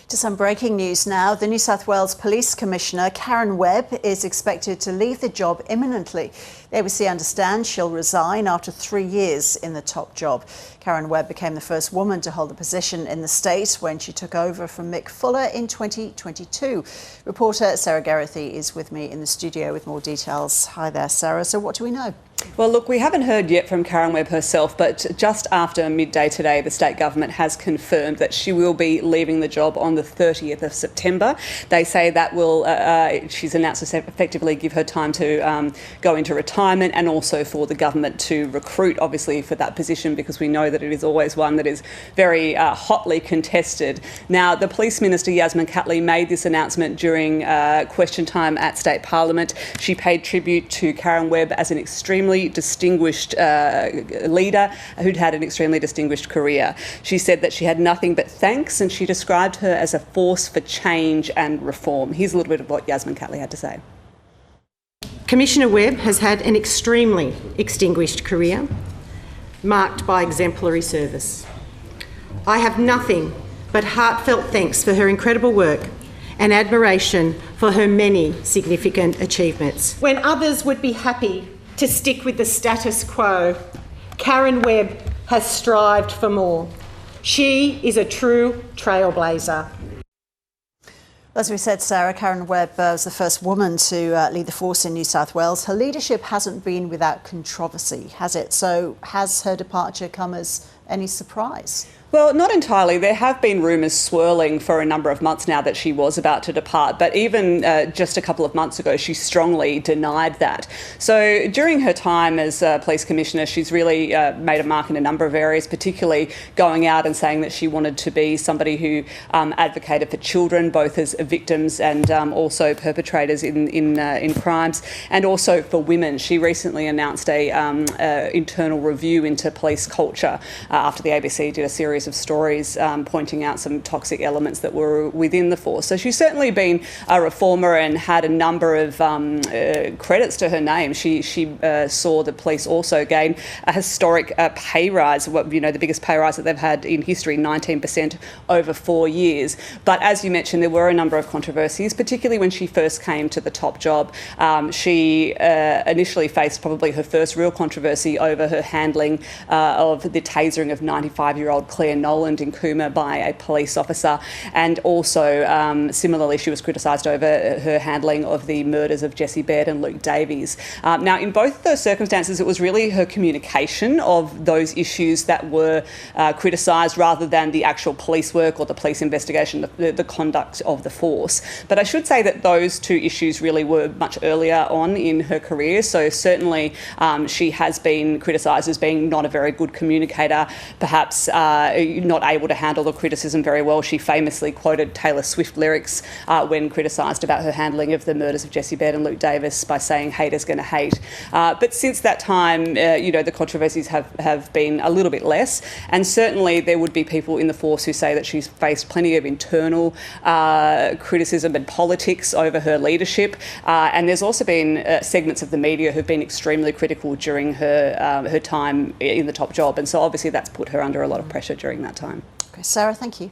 To some breaking news now. The New South Wales Police Commissioner, Karen Webb, is expected to leave the job imminently. The ABC understands she'll resign after 3 years in the top job. Karen Webb became the first woman to hold the position in the state when she took over from Mick Fuller in 2022. Reporter Sarah Garrethy is with me in the studio with more details. Hi there, Sarah. So what do we know? Well, look, we haven't heard yet from Karen Webb herself, but just after midday today, the state government has confirmed that she will be leaving the job on the 30th of September. They say that will, she's announced to effectively give her time to go into retirement and also for the government to recruit, obviously, for that position, because we know that it is always one that is very hotly contested. Now, the Police Minister Yasmin Catley made this announcement during question time at State Parliament. She paid tribute to Karen Webb as an extremely distinguished leader who'd had an extremely distinguished career. She said that she had nothing but thanks, and she described her as a force for change and reform. Here's a little bit of what Yasmin Catley had to say. Commissioner Webb has had an extremely distinguished career, marked by exemplary service. I have nothing but heartfelt thanks for her incredible work and admiration for her many significant achievements. When others would be happy to stick with the status quo, Karen Webb has strived for more. She is a true trailblazer. As we said, Sarah, Karen Webb was the first woman to lead the force in New South Wales. Her leadership hasn't been without controversy, has it? So has her departure come as any surprise? Well, not entirely. There have been rumours swirling for a number of months now that she was about to depart, but even just a couple of months ago, she strongly denied that. So during her time as Police Commissioner, she's really made a mark in a number of areas, particularly going out and saying that she wanted to be somebody who advocated for children, both as victims and also perpetrators in crimes, and also for women. She recently announced a internal review into police culture after the ABC did a series of stories pointing out some toxic elements that were within the force. So she's certainly been a reformer and had a number of credits to her name. She saw the police also gain a historic pay rise, the biggest pay rise that they've had in history, 19% over 4 years. But as you mentioned, there were a number of controversies, particularly when she first came to the top job. She initially faced probably her first real controversy over her handling of the tasering of 95-year-old Claire Noland in Cooma by a police officer, and also similarly she was criticised over her handling of the murders of Jessie Baird and Luke Davies. Now, in both of those circumstances, it was really her communication of those issues that were criticised rather than the actual police work or the police investigation, the conduct of the force. But I should say that those two issues really were much earlier on in her career, so certainly she has been criticised as being not a very good communicator, perhaps not able to handle the criticism very well. She famously quoted Taylor Swift lyrics when criticised about her handling of the murders of Jessie Baird and Luke Davis by saying haters gonna hate. But since that time, the controversies have been a little bit less, and certainly there would be people in the force who say that she's faced plenty of internal criticism and politics over her leadership, and there's also been segments of the media who've been extremely critical during her time in the top job, and so obviously that's put her under a lot of pressure during that time. Okay, Sarah, thank you.